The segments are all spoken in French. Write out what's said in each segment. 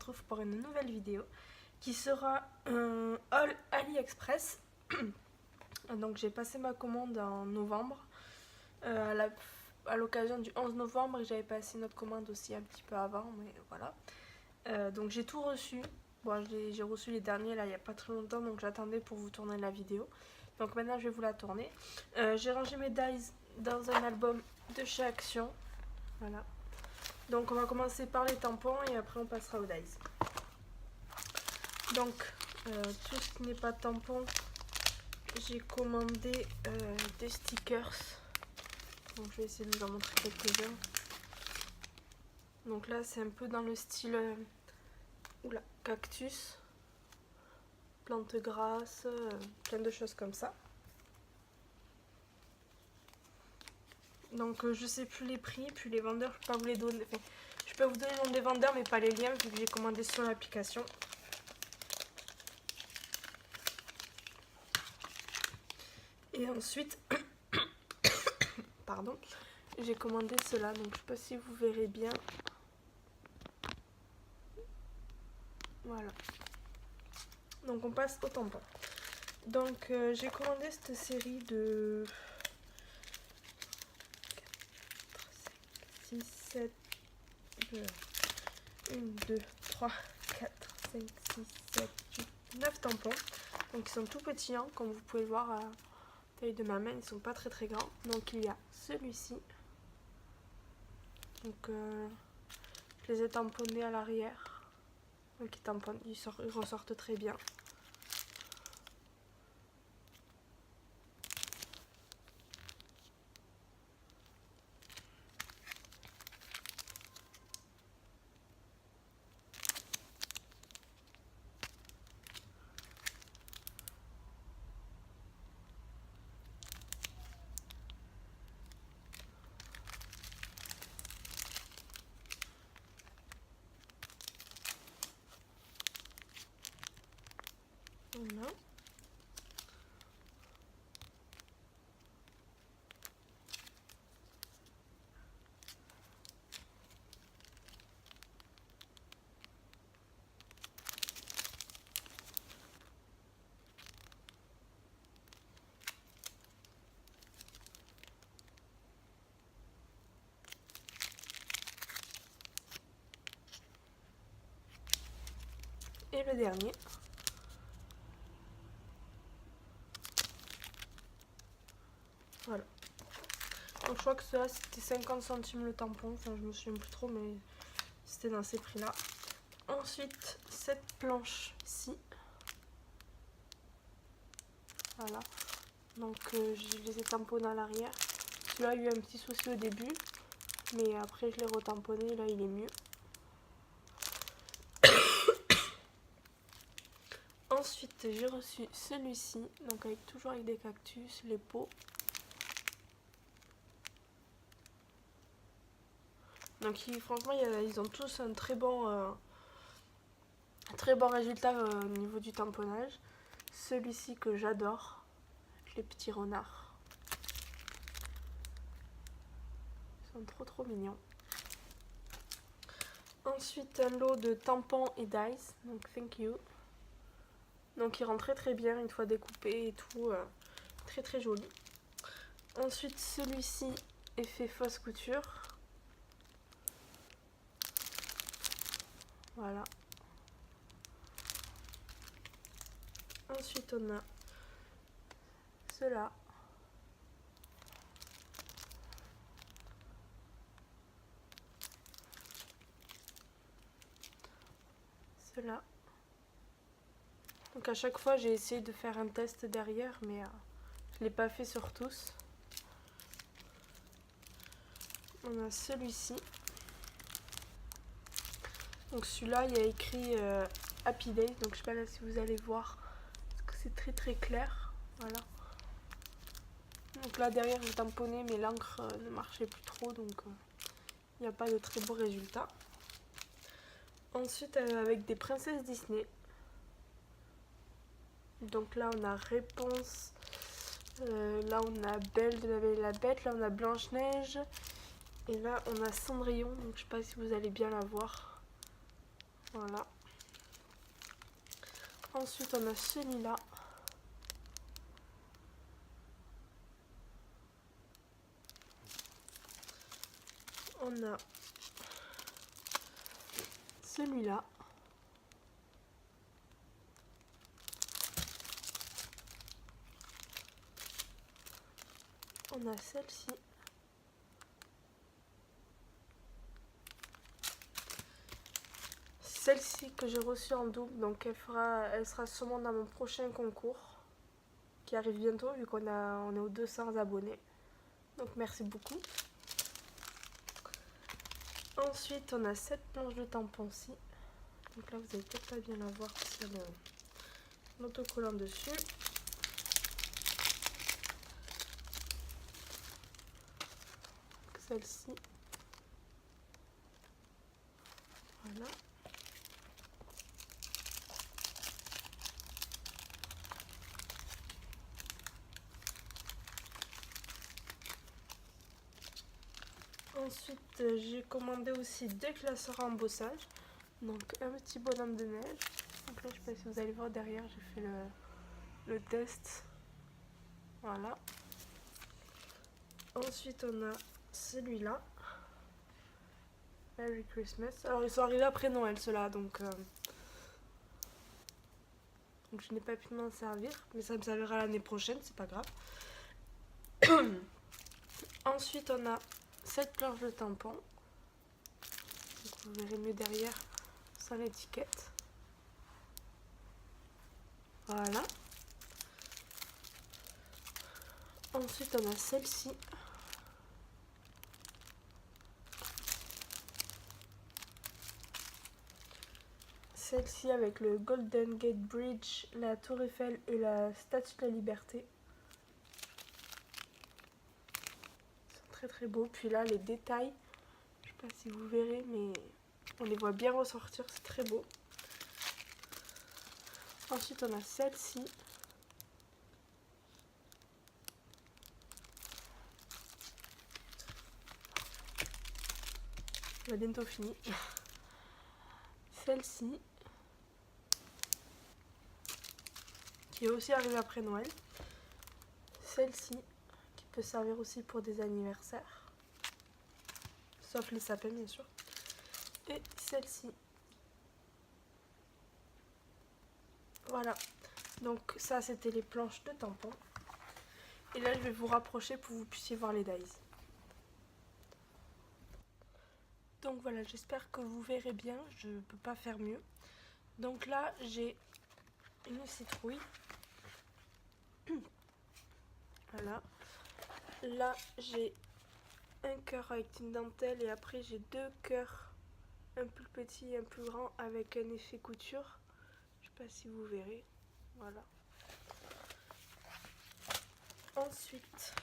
retrouve pour une nouvelle vidéo qui sera un haul AliExpress. Donc j'ai passé ma commande en novembre, à l'occasion du 11 novembre, et j'avais passé notre commande aussi un petit peu avant, mais voilà. Donc j'ai tout reçu. Bon, j'ai reçu les derniers là il n'y a pas très longtemps, donc j'attendais pour vous tourner la vidéo. Donc maintenant je vais vous la tourner. J'ai rangé mes dies dans un album de chez Action. Voilà. Donc on va commencer par les tampons et après on passera aux dies. Donc tout ce qui n'est pas tampon, j'ai commandé des stickers. Donc je vais essayer de vous en montrer quelques-uns. Donc là c'est un peu dans le style cactus, plante grasse, plein de choses comme ça. Donc je sais plus les prix, puis les vendeurs je peux pas vous les donner. Enfin, je peux vous donner le nom des vendeurs mais pas les liens vu que j'ai commandé sur l'application. Et ensuite, pardon, j'ai commandé cela, donc je sais pas si vous verrez bien. Voilà. Donc on passe au tampon. Donc j'ai commandé cette série de 6, 7, 1, 2, 3, 4, 5, 6, 7, 8, 9 tampons. Donc ils sont tout petits, hein, comme vous pouvez le voir à la taille de ma main, ils sont pas très très grands. Donc il y a celui-ci. Donc je les ai tamponnés à l'arrière. Donc ils ressortent très bien. Voilà. Et le dernier. Voilà. Donc je crois que cela c'était 50 centimes le tampon. Enfin je me souviens plus trop mais c'était dans ces prix là. Ensuite cette planche-ci. Voilà. Donc je les ai tamponnés à l'arrière. Celui-là a eu un petit souci au début. Mais après je l'ai retamponné. Là il est mieux. Ensuite j'ai reçu celui-ci. Donc toujours avec des cactus, les pots. Donc franchement ils ont tous un très bon résultat au niveau du tamponnage. Celui-ci que j'adore, les petits renards. Ils sont trop trop mignons. Ensuite un lot de tampons et dies, donc thank you. Donc il rend très très bien une fois découpé et tout, très très joli. Ensuite celui-ci est fait fausse couture. Voilà. Ensuite on a ceux-là. Ceux-là. Donc à chaque fois j'ai essayé de faire un test derrière mais je ne l'ai pas fait sur tous. On a celui-ci. Donc celui-là il y a écrit Happy Day. Donc je sais pas là si vous allez voir parce que c'est très très clair. Voilà. Donc là derrière j'ai tamponné mais l'encre ne marchait plus trop donc il n'y a pas de très beau résultat. Ensuite avec des princesses Disney. Donc là on a Réponse, là on a Belle de la Belle et la Bête, là on a Blanche-Neige et là on a Cendrillon, donc je sais pas si vous allez bien la voir. Voilà. Ensuite, on a celui-là. On a celui-là. On a celle-ci. Celle-ci que j'ai reçue en double, donc elle sera sûrement dans mon prochain concours qui arrive bientôt vu on est aux 200 abonnés. Donc merci beaucoup. Ensuite, on a cette planche de tampons-ci. Donc là, vous allez peut-être pas bien la voir parce qu'il y a l'autocollant dessus. Celle-ci. Voilà. Ensuite, j'ai commandé aussi 2 classeurs à embossage. Donc un petit bonhomme de neige. Donc là, je sais pas si vous allez voir derrière, j'ai fait le test. Voilà. Ensuite, on a celui-là. Merry Christmas. Alors, ils sont arrivés après Noël, ceux-là, donc je n'ai pas pu m'en servir, mais ça me servira l'année prochaine, c'est pas grave. Ensuite, on a cette planche de tampons. Donc, vous verrez mieux derrière sans l'étiquette. Voilà. Ensuite, on a celle-ci. Celle-ci avec le Golden Gate Bridge, la Tour Eiffel et la Statue de la Liberté. Ils sont très très beaux. Puis là, les détails, je sais pas si vous verrez, mais on les voit bien ressortir, c'est très beau. Ensuite, on a celle-ci. On a bientôt fini. Celle-ci. Qui est aussi arrivée après Noël. Celle-ci, qui peut servir aussi pour des anniversaires. Sauf les sapins, bien sûr. Et celle-ci. Voilà. Donc ça, c'était les planches de tampons. Et là, je vais vous rapprocher pour que vous puissiez voir les dies. Donc voilà, j'espère que vous verrez bien. Je ne peux pas faire mieux. Donc là, j'ai une citrouille. Voilà. Là, j'ai un cœur avec une dentelle et après j'ai 2 cœurs, un plus petit et un plus grand avec un effet couture. Je sais pas si vous verrez. Voilà. Ensuite,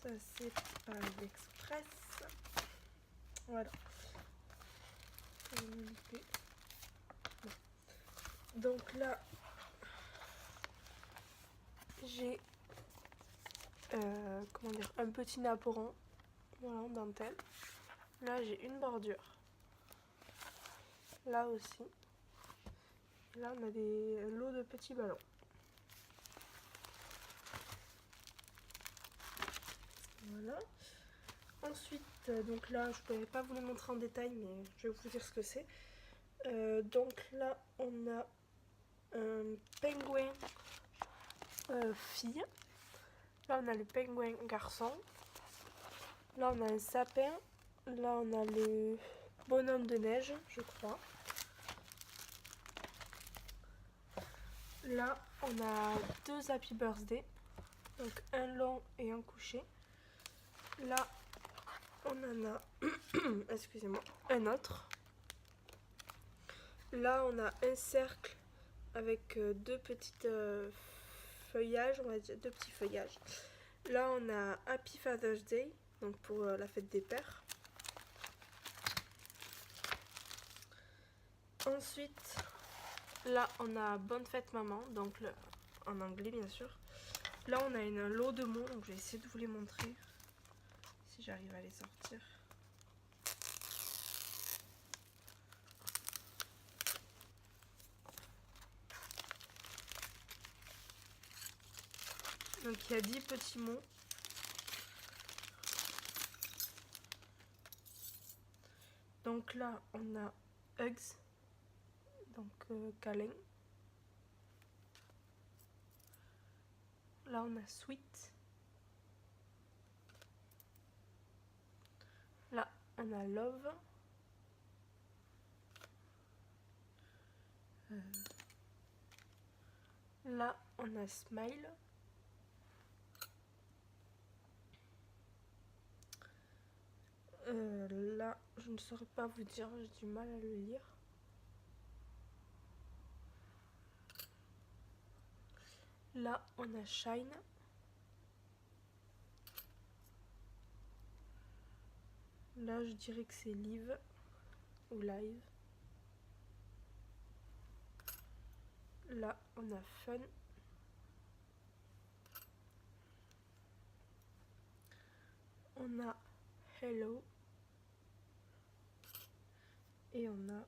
ça c'est par l'Express. Voilà. Donc là, j'ai comment dire, un petit naperon, voilà, en dentelle. Là, j'ai une bordure. Là aussi. Là, on a un lot de petits ballons. Voilà. Ensuite, donc là, je ne pourrais pas vous les montrer en détail, mais je vais vous dire ce que c'est. Donc là, on a un pingouin fille. Là, on a le pingouin garçon. Là, on a un sapin. Là, on a le bonhomme de neige, je crois. Là, on a 2 Happy Birthday. Donc, un long et un couché. Là, on en a, excusez-moi, un autre. Là, on a un cercle avec 2 petites feuillages, on va dire 2 petits feuillages. Là, on a Happy Father's Day, donc pour la fête des pères. Ensuite, là, on a Bonne fête maman, donc en anglais bien sûr. Là, on a un lot de mots, donc je vais essayer de vous les montrer si j'arrive à les sortir. Donc il y a 10 petits mots. Donc là on a hugs, donc câlin. Là on a sweet. Là on a love. Là on a smile. Là je ne saurais pas vous dire, j'ai du mal à le lire. Là on a shine. Là je dirais que c'est live ou live. Là on a fun. On a hello. Et on a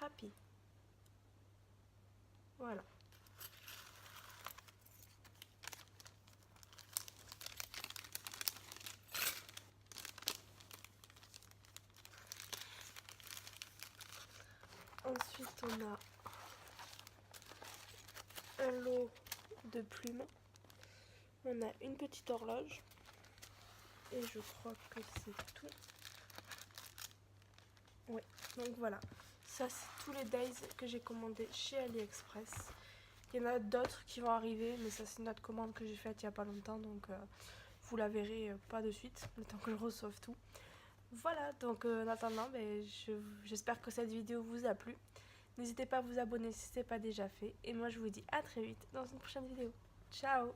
happy. Voilà. Ensuite on a un lot de plumes. On a une petite horloge. Et je crois que c'est tout. Ouais, donc voilà. Ça c'est tous les days que j'ai commandés chez AliExpress. Il y en a d'autres qui vont arriver, mais ça c'est une autre commande que j'ai faite il n'y a pas longtemps. Donc vous la verrez pas de suite, le temps que je reçoive tout. Voilà, donc en attendant, j'espère que cette vidéo vous a plu. N'hésitez pas à vous abonner si ce n'est pas déjà fait. Et moi je vous dis à très vite dans une prochaine vidéo. Ciao!